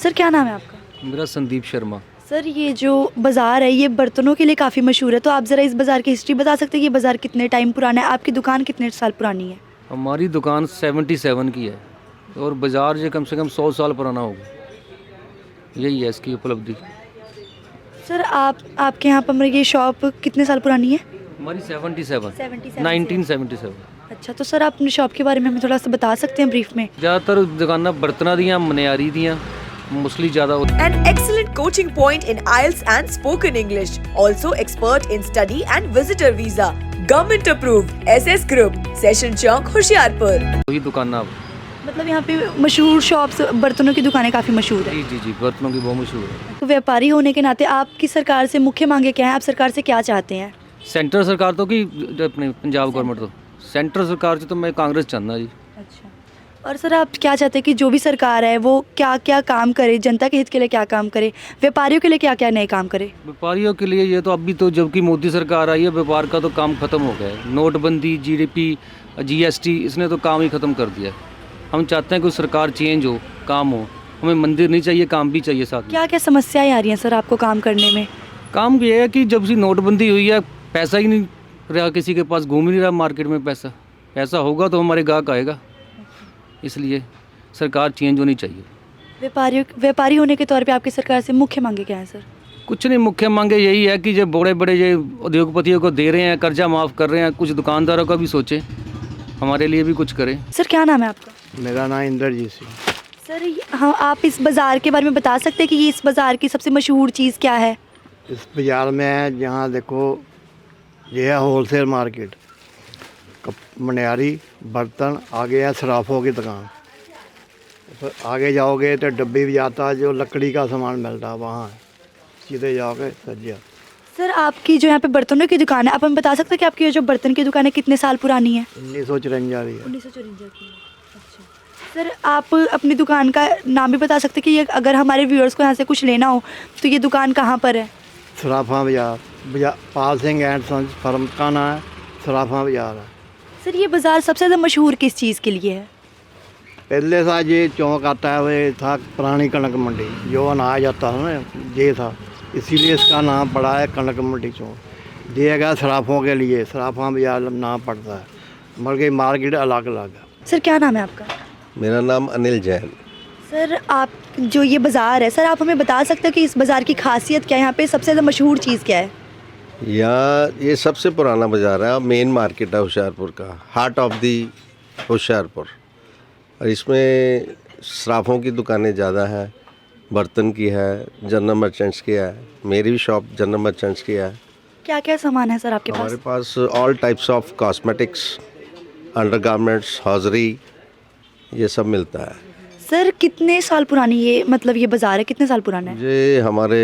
Sir क्या नाम है आपका? मेरा संदीप शर्मा। सर ये जो बाज़ार है ये बर्तनों के लिए काफ़ी मशहूर है, तो आप ज़रा इस बाज़ार की हिस्ट्री बता सकते हैं कि ये बाज़ार कितने टाइम पुराना है, आपकी दुकान कितने साल पुरानी है? हमारी दुकान 77 की है और बाज़ार ये कम से कम 100 साल पुराना होगा। यही है इसकी उपलब्धि। सर आपके यहाँ पर ये शॉप कितने साल पुरानी है? हमारी 77 77 1977। अच्छा, तो सर आप अपनी शॉप के बारे में हमें थोड़ा सा बता सकते हैं ब्रीफ में? ज़्यादातर दुकाना बर्तना दियाँ मनियारी दियाँ मोस्टली ज़्यादा होती। An excellent coaching point in IELTS and spoken English. Also expert in study and visitor visa. Government approved. SS Group. Session Chowk, Hoshiarpur. वही दुकाना अब। मतलब यहाँ पे मशहूर शॉप्स बर्तनों की दुकानें काफ़ी मशहूर है। जी बर्तनों की बहुत मशहूर है। तो व्यापारी होने के नाते आपकी सरकार से मुख्य मांगे क्या है, आप सरकार से क्या चाहते हैं? सेंटर सरकार तो कि अपने पंजाब गवर्नमेंट तो सेंटर सरकार से तो मैं कांग्रेस चाहना जी। अच्छा, और सर आप क्या चाहते हैं कि जो भी सरकार है वो क्या क्या काम करे, जनता के हित के लिए क्या काम करे, व्यापारियों के लिए क्या क्या नए काम करे? व्यापारियों के लिए ये तो अभी तो जबकि मोदी सरकार आई है व्यापार का तो काम ख़त्म हो गया है। नोटबंदी GDP GST इसने तो काम ही ख़त्म कर दिया है। हम चाहते हैं कि सरकार चेंज हो, काम हो। हमें मंदिर नहीं चाहिए, काम भी चाहिए साथ में। क्या क्या समस्याएं आ रही हैं सर आपको काम करने में? काम ये है कि जब से नोटबंदी हुई है पैसा ही नहीं रहा, किसी के पास घूम ही नहीं रहा मार्केट में पैसा होगा तो हमारे गाहक आएगा, इसलिए सरकार चेंज होनी चाहिए। व्यापारी होने के तौर पे आपकी सरकार से मुख्य मांगे क्या है सर? कुछ नहीं, मुख्य मांगे यही है कि जो बड़े बड़े ये उद्योगपतियों को दे रहे हैं, कर्जा माफ़ कर रहे हैं, कुछ दुकानदारों का भी सोचें, हमारे लिए भी कुछ करें। सर क्या नाम है आपका? मेरा नाम इंद्रजीत सिंह। सर हाँ, आप इस बाज़ार के बारे में बता सकते हैं कि ये इस बाज़ार की सबसे मशहूर चीज़ क्या है? इस बाज़ार में जहाँ देखो ये है होलसेल मार्केट, मनियारी बर्तन, आगे है सराफों की दुकान। फिर आगे जाओगे तो डब्बी भी जाता है, जो लकड़ी का सामान मिलता है वहाँ है। सीधे जाओगे सज्जा। सर आपकी जो यहाँ पे बर्तनों की दुकान है, आप हमें बता सकते हैं कि आपकी ये जो बर्तन की दुकान है कितने साल पुरानी है? 1954 भी है। 1954 की। अच्छा सर, आप अपनी दुकान का नाम भी बता सकते हैं कि ये अगर हमारे व्यूअर्स को यहाँ से कुछ लेना हो तो ये दुकान कहाँ पर है? सराफा बाज़ार Pal Singh and sons firm का नाम है, सराफा बाज़ार है। सर ये बाज़ार सबसे ज़्यादा मशहूर किस चीज़ के लिए है? पहले था ये चौक आता है, वो था पुरानी कनक मंडी, जो अनाज आता था ना ये था, इसीलिए इसका नाम पड़ा है कनक मंडी चौक। दिया गया सराफों के लिए, सराफा बाज़ार नाम पड़ता है, मगर मार्केट अलग अलग है। सर क्या नाम है आपका? मेरा नाम अनिल जैन। सर आप जो ये बाज़ार है, सर आप हमें बता सकते हो कि इस बाज़ार की खासियत क्या है, यहाँ पे सबसे ज़्यादा मशहूर चीज़ क्या है? यहाँ ये सबसे पुराना बाज़ार है, मेन मार्केट है होशियारपुर का, हार्ट ऑफ दी होशियारपुर। और इसमें सराफों की दुकानें ज़्यादा हैं, बर्तन की है, जनरल मर्चेंट्स की है, मेरी भी शॉप जनरल मर्चेंट्स की है। क्या क्या सामान है सर आपके पास? हमारे पास all types of cosmetics, undergarments, hosiery, ये सब मिलता है। सर कितने साल पुरानी ये मतलब ये बाज़ार है, कितने साल पुराना है? ये हमारे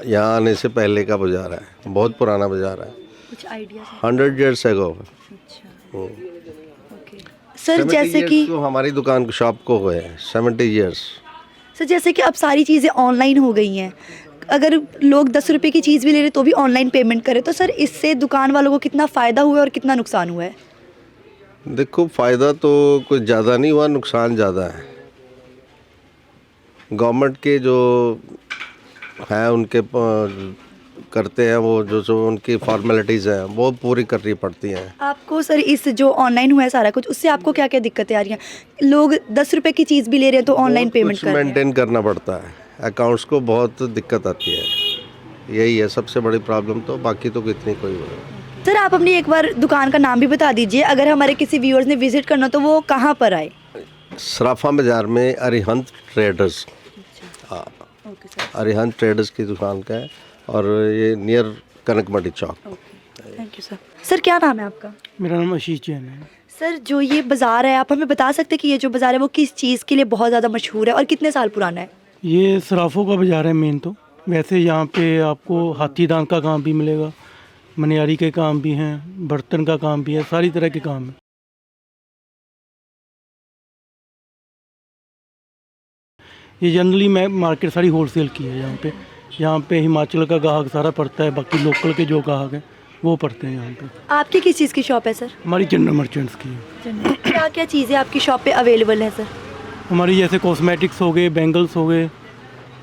यहाँ आने से पहले का बाज़ार है, बहुत पुराना बाज़ार है, कुछ आइडिया? 100 years ago। अच्छा ओके। सर जैसे कि तो हमारी दुकान शॉप को हुए हैं 70 years। सर जैसे कि अब सारी चीज़ें ऑनलाइन हो गई हैं, अगर लोग 10 रुपये की चीज़ भी ले रहे तो भी ऑनलाइन पेमेंट करें, तो सर इससे दुकान वालों को कितना फ़ायदा हुआ है और कितना नुकसान हुआ है? देखो फ़ायदा तो कुछ ज़्यादा नहीं हुआ, नुकसान ज़्यादा है। गवर्नमेंट के जो हैं उनके करते हैं वो जो उनकी फॉर्मेलिटीज़ हैं वो पूरी करनी पड़ती हैं। आपको सर इस जो ऑनलाइन हुआ है सारा कुछ, उससे आपको क्या क्या दिक्कतें आ रही हैं? लोग 10 रुपये की चीज़ भी ले रहे हैं तो ऑनलाइन पेमेंट कर रहे हैं। मेंटेन करना पड़ता है, अकाउंट्स को बहुत दिक्कत आती है, यही है सबसे बड़ी प्रॉब्लम, तो बाकी तो इतनी कोई नहीं। सर आप अपनी एक बार दुकान का नाम भी बता दीजिए, अगर हमारे किसी व्यूअर्स ने विजिट करना तो वो कहाँ पर आए? सराफा बाज़ार में अरिहंत ट्रेडर्स, हाँ अरिहंत ट्रेडर्स की दुकान का है, और ये near Kanak Mandi Chowk. Thank you sir. Sir क्या नाम है आपका? मेरा नाम आशीष जैन है। सर जो ये बाज़ार है, आप हमें बता सकते हैं कि ये जो बाज़ार है वो किस चीज़ के लिए बहुत ज़्यादा मशहूर है और कितने साल पुराना है? ये सराफों का बाज़ार है मेन तो। वैसे यहाँ पे आपको हाथी दांत का काम भी मिलेगा, मनियारी के काम भी हैं, बर्तन का काम भी है, सारी तरह के काम हैं। ये जनरली मैं मार्केट सारी होलसेल की है यहाँ पे हिमाचल का ग्राहक सारा पड़ता है, बाकी लोकल के जो ग्राहक हैं वो पड़ते हैं यहाँ पे। आपकी किस चीज़ की शॉप है सर? हमारी जनरल मर्चेंट्स की है। क्या क्या चीज़ें आपकी शॉप पे अवेलेबल है सर? हमारी जैसे कॉस्मेटिक्स हो गए, बैंगल्स हो गए,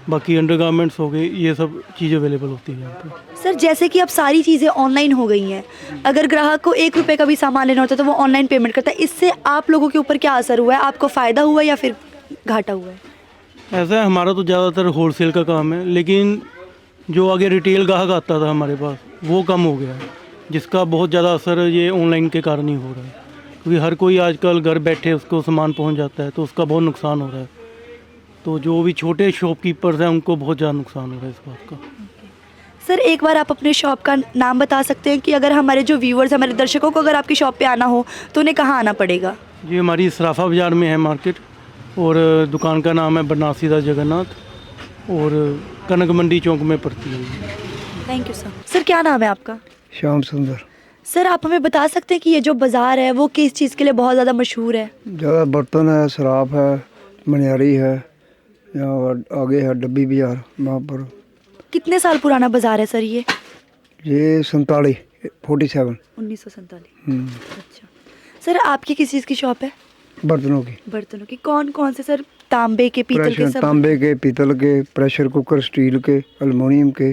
बाकी अंडरगारमेंट्स हो गए, ये सब चीज़ अवेलेबल होती है यहाँ पे। सर जैसे कि अब सारी चीज़ें ऑनलाइन हो गई हैं, अगर ग्राहक को 1 रुपये का भी सामान लेना होता है तो वो ऑनलाइन पेमेंट करता है, इससे आप लोगों के ऊपर क्या असर हुआ है? आपको फ़ायदा हुआ या फिर घाटा हुआ है? ऐसा है, हमारा तो ज़्यादातर होलसेल का काम है, लेकिन जो आगे रिटेल ग्राहक आता था हमारे पास वो कम हो गया है, जिसका बहुत ज़्यादा असर ये ऑनलाइन के कारण ही हो रहा है, क्योंकि हर कोई आजकल घर बैठे उसको सामान पहुंच जाता है, तो उसका बहुत नुकसान हो रहा है। तो जो भी छोटे शॉपकीपर्स हैं उनको बहुत ज़्यादा नुकसान हो रहा है इस बात का। सर एक बार आप अपने शॉप का नाम बता सकते हैं कि अगर हमारे जो व्यूअर्स, हमारे दर्शकों को अगर आपकी शॉप पे आना हो तो उन्हें कहाँ आना पड़ेगा? ये हमारी सराफा बाज़ार में है मार्केट, और दुकान का नाम है बनारसीदास जगन्नाथ, और कनक मंडी चौक में पड़ती है। Thank you sir. सर क्या नाम है आपका? श्याम सुंदर। सर आप हमें बता सकते हैं कि ये जो बाज़ार है वो किस चीज़ के लिए बहुत ज़्यादा मशहूर है? ज़्यादा बर्तन है, शराब है, मनियारी है, यहाँ आगे है डब्बी बाजार, वहाँ पर। कितने साल पुराना बाज़ार है सर ये? ये 47 1947। अच्छा सर आपकी किस चीज़ की शॉप है? बर्तनों की। बर्तनों की। कौन कौन से सर? तांबे के, पीतल के? प्रेशर, सब तांबे के, पीतल के, प्रेशर कुकर, स्टील के, एल्युमिनियम के,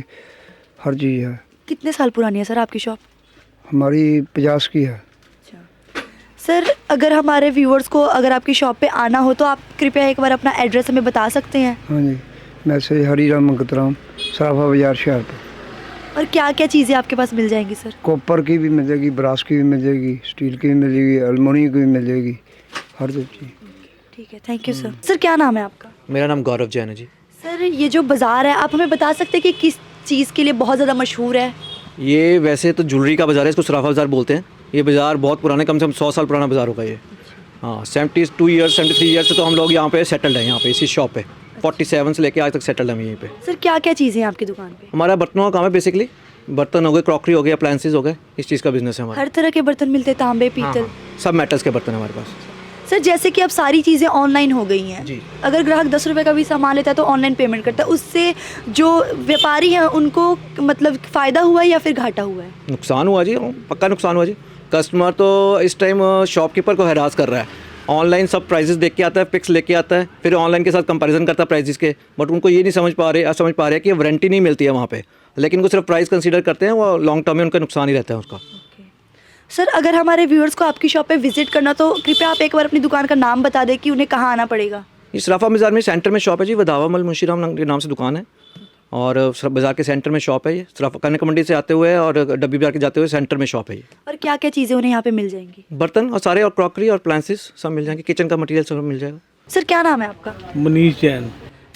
हर चीज़ है। कितने साल पुरानी है सर आपकी शॉप? हमारी 50 की है। सर अगर हमारे व्यूअर्स को अगर आपकी शॉप पे आना हो तो आप कृपया एक बार अपना एड्रेस हमें बता सकते हैं? हाँ जी, मैसेज हरीराम मंगतराम, सराफा बाजार हुशियारपुर। और क्या क्या चीज़ें आपके पास मिल जाएंगी सर? कॉपर की भी मिल जाएगी, ब्रास की भी मिल जाएगी, स्टील की भी मिल जाएगी, एल्युमिनियम की भी मिल जाएगी, हर चीज़। ठीक है, थैंक यू सर। सर क्या नाम है आपका? मेरा नाम गौरव जैन है जी। सर ये जो बाज़ार है आप हमें बता सकते हैं कि किस चीज़ के लिए बहुत ज़्यादा मशहूर है? ये वैसे तो ज्वेलरी का बाज़ार है, इसको सराफा बाज़ार बोलते हैं। ये बाज़ार बहुत पुराने, कम से कम 100 साल पुराना बाज़ार होगा ये। हाँ, 72 ईयर्स 73 ईयर्स से तो हम लोग यहाँ पे सेटल्ड हैं, यहाँ पे इसी शॉप पे 47 से लेके आज तक सेटल्ड हैं यहीं पे। सर क्या क्या चीज़ें हैं आपकी दुकान पे? हमारा बर्तनों का काम है बेसिकली, बर्तन हो गए, क्रॉकरी हो गई, अप्लायंसेज हो गए, इस चीज़ का बिजनेस है हमारा। हर तरह के बर्तन मिलते हैं, तांबे, पीतल? सब मेटल्स के बर्तन है हमारे पास। सर जैसे कि अब सारी चीज़ें ऑनलाइन हो गई हैं, जी। अगर ग्राहक 10 रुपये का भी सामान लेता है तो ऑनलाइन पेमेंट करता है, उससे जो व्यापारी हैं उनको मतलब फ़ायदा हुआ है या फिर घाटा हुआ है? नुकसान हुआ जी, पक्का नुकसान हुआ जी। कस्टमर तो इस टाइम शॉपकीपर को हरास कर रहा है, ऑनलाइन सब प्राइसेस देख के आता है, फिक्स लेके आता है, फिर ऑनलाइन के साथ कंपैरिजन करता है प्राइसेस के, बट उनको ये नहीं समझ पा रहे कि वारंटी नहीं मिलती है वहाँ पे, लेकिन वो सिर्फ प्राइस कंसीडर करते हैं, वो लॉन्ग टर्म में उनका नुकसान ही रहता है उसका। सर अगर हमारे व्यूअर्स को आपकी शॉप पे विजिट करना तो कृपया आप एक बार अपनी दुकान का नाम बता दें कि उन्हें कहाँ आना पड़ेगा? ये सराफा बाज़ार में सेंटर में शॉप है जी, वदावा मल मुंशीराम नाम से दुकान है, और बाज़ार के सेंटर में शॉप है ये। सराफा कनक मंडी से आते हुए और डब्बी बाज़ार के जाते हुए सेंटर में शॉप है ये। और क्या क्या चीज़ें उन्हें यहाँ पे मिल जाएंगी? बर्तन और सारे, और क्रॉकरी और अप्लायंसेस सब मिल जाएंगे, किचन का मटेरियल सब मिल जाएगा। सर क्या नाम है आपका? मनीष जैन।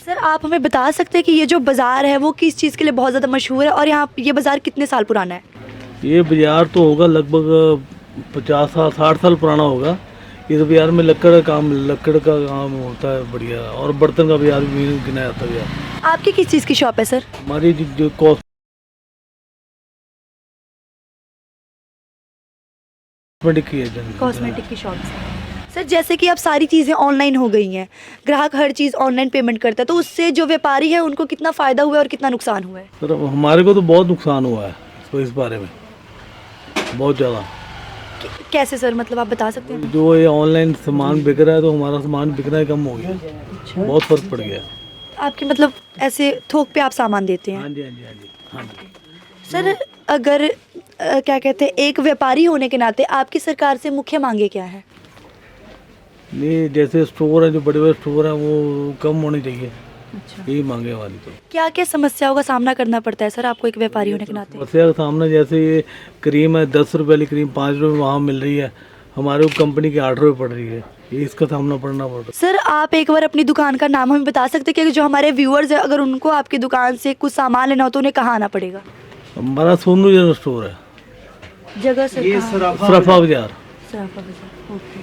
सर आप हमें बता सकते हैं कि ये जो बाज़ार है वो किस चीज़ के लिए बहुत ज़्यादा मशहूर है और यहाँ ये बाज़ार कितने साल पुराना है? ये बाज़ार तो होगा लगभग 50 साल 60 साल पुराना होगा। इस बाज़ार में लकड़ का काम होता है बढ़िया, और बर्तन का बाज़ार भी गिना जाता है बाज़ार। आपकी किस चीज़ की शॉप है सर? हमारी जो कॉस्मेटिक की है, कॉस्मेटिक की शॉप है। सर जैसे कि अब सारी चीज़ें ऑनलाइन हो गई हैं, ग्राहक हर चीज़ ऑनलाइन पेमेंट करता है, तो उससे जो व्यापारी है उनको कितना फ़ायदा हुआ है और कितना नुकसान हुआ है? सर हमारे को तो बहुत नुकसान हुआ है, तो इस बारे में बहुत ज़्यादा। कैसे सर, मतलब आप बता सकते हैं? जो ये ऑनलाइन सामान बिक रहा है तो हमारा सामान बिकना ही कम हो गया, बहुत फ़र्क पड़ गया। आपके मतलब ऐसे थोक पे आप सामान देते हैं? हाँ जी, हाँ जी, हाँ जी, हाँ जी। सर अगर क्या कहते हैं, एक व्यापारी होने के नाते आपकी सरकार से मुख्य मांगे क्या है? नहीं, जैसे स्टोर है, जो बड़े बड़े स्टोर हैं वो कम होने चाहिए, यही मांगे हमारी। तो क्या क्या समस्याओं का सामना करना पड़ता है सर आपको एक व्यापारी होने के नाते? समस्या का सामना, जैसे ये क्रीम है 10 रुपये वाली क्रीम 5 रुपये वहाँ मिल रही है, हमारे को कंपनी की 8 रुपये पड़ रही है, ये इसका सामना पड़ना पड़ रहा है। सर आप एक बार अपनी दुकान का नाम हमें बता सकते हैं कि जो हमारे व्यूअर्स हैं अगर उनको आपकी दुकान से कुछ सामान लेना हो तो उन्हें कहाँ आना पड़ेगा? हमारा सोनू जनरल स्टोर है, जगह सर? ये सराफा बाजार। सराफा बाजार, okay,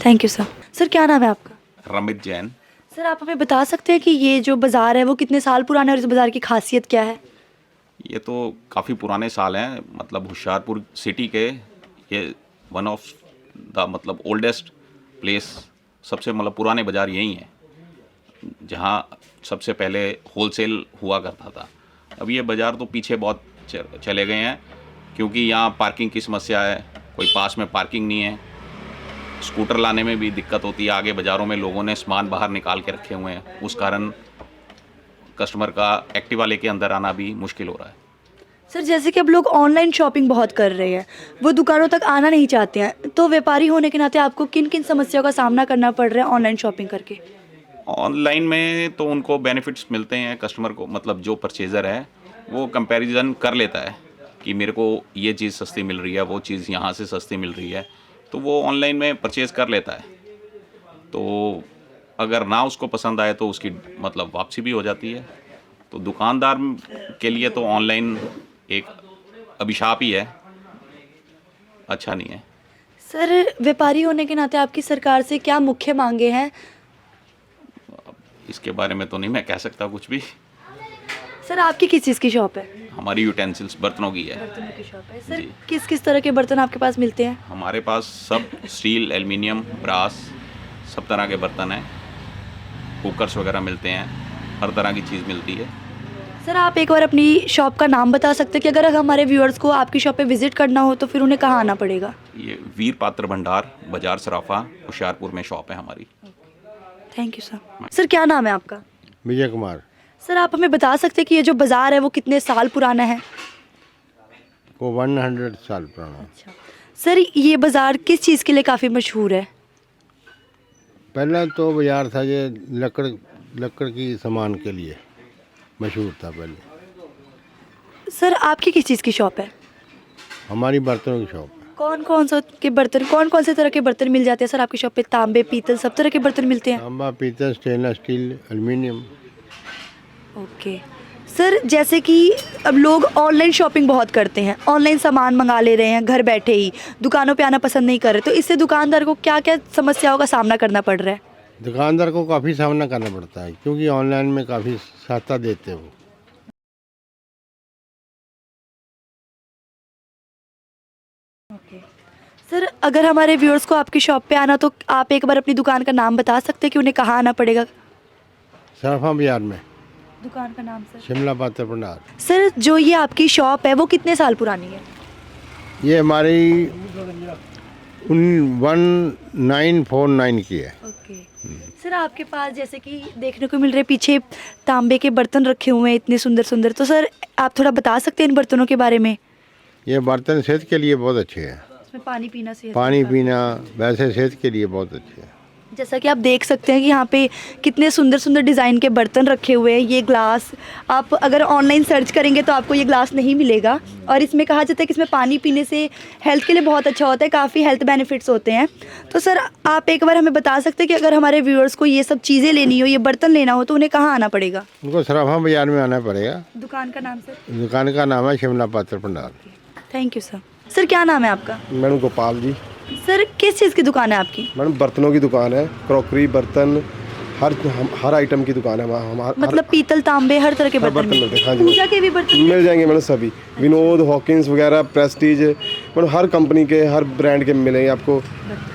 thank you sir. Sir क्या नाम है आपका? रमित जैन। सर आप हमें बता सकते हैं कि ये जो बाज़ार है वो कितने साल पुराना है और इस बाज़ार की खासियत क्या है? ये तो काफ़ी पुराने साल हैं, मतलब होशियारपुर सिटी के ये वन ऑफ द मतलब ओल्डेस्ट प्लेस, सबसे मतलब पुराने बाज़ार यही हैं, जहाँ सबसे पहले होलसेल हुआ करता था। अब ये बाज़ार तो पीछे बहुत चले गए हैं, क्योंकि यहाँ पार्किंग की समस्या है, कोई पास में पार्किंग नहीं है, स्कूटर लाने में भी दिक्कत होती है, आगे बाज़ारों में लोगों ने सामान बाहर निकाल के रखे हुए हैं, उस कारण कस्टमर का एक्टिवा लेके अंदर आना भी मुश्किल हो रहा है। सर जैसे कि अब लोग ऑनलाइन शॉपिंग बहुत कर रहे हैं, वो दुकानों तक आना नहीं चाहते हैं, तो व्यापारी होने के नाते आपको किन किन समस्याओं का सामना करना पड़ रहा है ऑनलाइन शॉपिंग करके? ऑनलाइन में तो उनको बेनिफिट्स मिलते हैं, कस्टमर को मतलब जो परचेज़र है वो कंपैरिजन कर लेता है कि मेरे को ये चीज़ सस्ती मिल रही है, वो चीज़ यहाँ से सस्ती मिल रही है, तो वो ऑनलाइन में परचेज़ कर लेता है। तो अगर ना उसको पसंद आए तो उसकी मतलब वापसी भी हो जाती है। तो दुकानदार के लिए तो ऑनलाइन एक अभिशाप ही है, अच्छा नहीं है। सर व्यापारी होने के नाते आपकी सरकार से क्या मुख्य मांगे हैं? इसके बारे में तो नहीं मैं कह सकता कुछ भी। सर आपकी किस चीज़ की शॉप है? हमारी यूटेंसिल्स बर्तनों की है। बर्तनों की शॉप है। सर जी। किस किस तरह के बर्तन आपके पास मिलते हैं? हमारे पास सब स्टील, एल्युमिनियम, ब्रास, सब तरह के बर्तन हैं, कुकर्स वगैरह मिलते हैं, हर तरह की चीज़ मिलती है। सर आप एक बार अपनी शॉप का नाम बता सकते हैं कि अगर हमारे व्यूअर्स को आपकी शॉप पे विजिट करना हो तो फिर उन्हें कहाँ आना पड़ेगा? ये वीर पात्र भंडार, बाजार सराफा, होशियारपुर में शॉप है हमारी। Thank you sir. सर क्या नाम है आपका? विजय कुमार। सर आप हमें बता सकते हैं कि ये जो बाज़ार है वो कितने साल पुराना है? को 100 साल पुराना। अच्छा सर ये बाज़ार किस चीज़ के लिए काफ़ी मशहूर है? पहला तो बाजार था ये लकड़ की सामान के लिए मशहूर था पहले। सर आपकी किस चीज़ की शॉप है? हमारी बर्तनों की शॉप है। कौन कौन से तरह के बर्तन मिल जाते हैं सर आपकी शॉप पे? तांबे, पीतल, सब तरह के बर्तन मिलते हैं? तांबा, पीतल, stainless steel, aluminium. Okay sir जैसे कि अब लोग ऑनलाइन शॉपिंग बहुत करते हैं, ऑनलाइन सामान मंगा ले रहे हैं घर बैठे ही, दुकानों पे आना पसंद नहीं कर रहे, तो इससे दुकानदार को क्या क्या समस्याओं का सामना करना पड़ रहा है? दुकानदार को काफ़ी सामना करना पड़ता है क्योंकि ऑनलाइन में काफ़ी सस्ता देते हैं वो। ओके सर अगर हमारे व्यूअर्स को आपकी शॉप पे आना तो आप एक बार अपनी दुकान का नाम बता सकते हैं कि उन्हें कहाँ आना पड़ेगा? सराफा बाजार में। दुकान का नाम सर? शिमला पात्र भंडार। सर जो ये आपकी शॉप है वो कितने साल पुरानी है? ये हमारी 1949 की है। ओके सर आपके पास जैसे कि देखने को मिल रहे पीछे तांबे के बर्तन रखे हुए हैं इतने सुंदर सुंदर, तो सर आप थोड़ा बता सकते हैं इन बर्तनों के बारे में? ये बर्तन सेहत के लिए बहुत अच्छे हैं। इसमें पानी पीना से पानी पीना वैसे सेहत के लिए बहुत अच्छे हैं। जैसा कि आप देख सकते हैं कि यहाँ पे कितने सुंदर सुंदर डिज़ाइन के बर्तन रखे हुए हैं। ये ग्लास आप अगर ऑनलाइन सर्च करेंगे तो आपको ये ग्लास नहीं मिलेगा, और इसमें कहा जाता है कि इसमें पानी पीने से हेल्थ के लिए बहुत अच्छा होता है, काफ़ी हेल्थ बेनिफिट्स होते हैं। तो सर आप एक बार हमें बता सकते हैं कि अगर हमारे व्यूअर्स को ये सब चीज़ें लेनी हो, ये बर्तन लेना हो, तो उन्हें कहाँ आना पड़ेगा? उनको सराफा बाजार में आना पड़ेगा। दुकान का नाम सर? दुकान का नाम है शिमला पात्र भंडार। Thank you sir. सर क्या नाम है आपका? मैडम गोपाल जी। सर किस चीज़ की दुकान है आपकी? मैडम बर्तनों की दुकान है, क्रॉकरी, बर्तन, हर आइटम की दुकान है हमारा। मतलब पीतल, तांबे, हर तरह के बर्तन मिलते हैं। हाँ जी, पूजा के भी बर्तन मिल जाएंगे मैडम सभी। विनोद, हॉकिंस वगैरह, प्रेस्टीज, मतलब हर कंपनी के, हर ब्रांड के मिलेंगे आपको,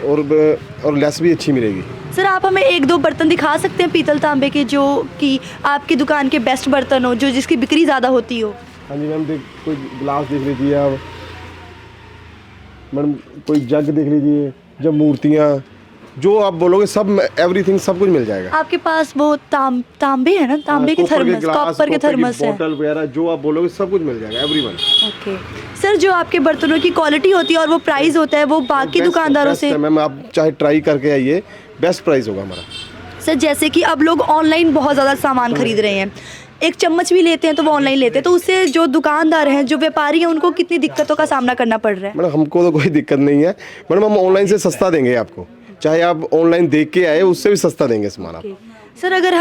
और लेस भी अच्छी मिलेगी। सर आप हमें एक दो बर्तन दिखा सकते हैं पीतल तांबे के जो कि आपकी दुकान के बेस्ट बर्तन हो, जो जिसकी बिक्री ज़्यादा होती हो? हाँ जी मैम, कोई गिलास देख लीजिए आप मैडम, कोई जग देख लीजिए, जब मूर्तियाँ, जो आप बोलोगे सब, एवरीथिंग, सब कुछ मिल जाएगा। आपके पास वो तांबे है ना, तांबे के थर्मस, कॉपर के थर्मस है, बोतल वगैरह, जो आप बोलोगे सब कुछ मिल जाएगा, एवरीवन। ओके सर जो आपके बर्तनों की क्वालिटी होती है और वो प्राइस होता है वो बाकी दुकानदारों से? मैम आप चाहे ट्राई करके आइए, बेस्ट प्राइस होगा हमारा। सर जैसे कि अब लोग ऑनलाइन बहुत ज़्यादा सामान खरीद रहे हैं, एक चम्मच भी लेते हैं तो वो ऑनलाइन लेते हैं, तो उससे जो दुकानदार हैं, जो व्यापारी हैं, उनको कितनी दिक्कतों का सामना करना पड़ रहा है? मैडम हमको तो कोई दिक्कत नहीं है मैडम, हम ऑनलाइन से सस्ता देंगे आपको, चाहे आप ऑनलाइन देख के आए उससे भी सस्ता देंगे सामान आप। सर अगर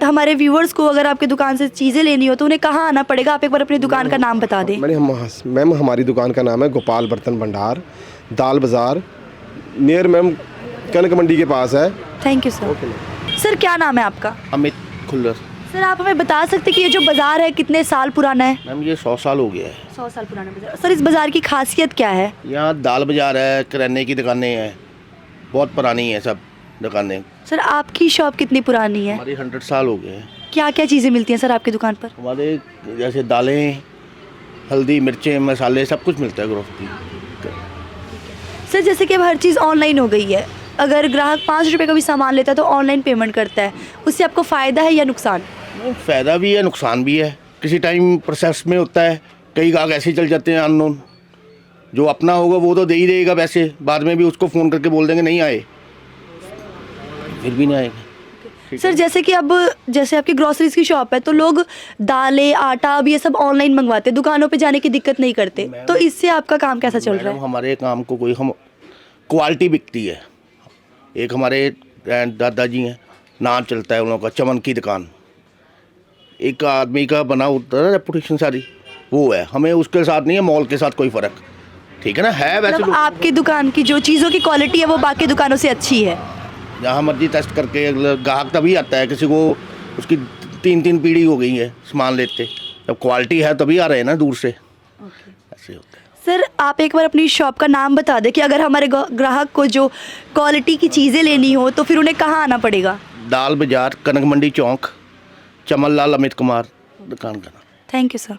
हमारे व्यूअर्स को अगर आपकी दुकान से चीज़ें लेनी हो तो उन्हें कहाँ आना पड़ेगा? आप एक बार अपनी दुकान का नाम बता दें। मैम हमारी दुकान का नाम है गोपाल बर्तन भंडार, दाल बाज़ार, नियर मैम कनक मंडी के पास है। Thank you sir. सर क्या नाम है आपका? अमित खुल्लर। सर आप हमें बता सकते हैं कि ये जो बाज़ार है कितने साल पुराना है? मैम ये 100 साल हो गया है। 100 साल पुराना बाज़ार। सर इस बाज़ार की खासियत क्या है? यहाँ दाल बाज़ार है, किराने की दुकानें हैं, बहुत पुरानी है सब दुकानें। सर आपकी शॉप कितनी पुरानी है? हमारी 100 साल हो गए हैं। क्या क्या चीज़ें मिलती हैं सर आपकी दुकान पर? हमारे जैसे दालें, हल्दी, मिर्चें, मसाले, सब कुछ मिलता है ग्रोसरी। सर जैसे कि अब हर चीज़ ऑनलाइन हो गई है, अगर ग्राहक 5 रुपये का भी सामान लेता है तो ऑनलाइन पेमेंट करता है, उससे आपको फ़ायदा है या नुकसान? फ़ायदा भी है, नुकसान भी है। किसी टाइम प्रोसेस में होता है, कई ग्राहक ऐसे ही चल जाते हैं अननोन। जो अपना होगा वो तो दे ही देगा पैसे, बाद में भी उसको फ़ोन करके बोल देंगे नहीं आए, फिर भी नहीं आएगा। सर जैसे कि अब जैसे आपकी ग्रॉसरीज की शॉप है तो लोग दालें, आटा, अब ये सब ऑनलाइन मंगवाते हैं, दुकानों पे जाने की दिक्कत नहीं करते, तो इससे आपका काम कैसा चल रहा है? हमारे काम को कोई हम क्वालिटी बिकती है। एक हमारे दादाजी हैं, नाम चलता है उन लोगों का, चमन की दुकान, एक आदमी का बना होता है रेपुटेशन सारी, वो है। हमें उसके साथ नहीं है, मॉल के साथ कोई फ़र्क, ठीक है ना, है वैसे मतलब आपकी दुकान की जो चीज़ों की क्वालिटी है वो बाकी दुकानों से अच्छी है। जहाँ मर्जी टेस्ट करके ग्राहक तभी आता है, किसी को उसकी 3 पीढ़ी हो गई है सामान लेते, जब क्वालिटी है तभी आ रहे हैं ना दूर से, ऐसे होता है। सर आप एक बार अपनी शॉप का नाम बता दें कि अगर हमारे ग्राहक को जो क्वालिटी की चीज़ें लेनी हो तो फिर उन्हें कहाँ आना पड़ेगा? दाल बाज़ार, कनक मंडी चौक, चमन लाल अमित कुमार दुकान का नाम। Thank you sir.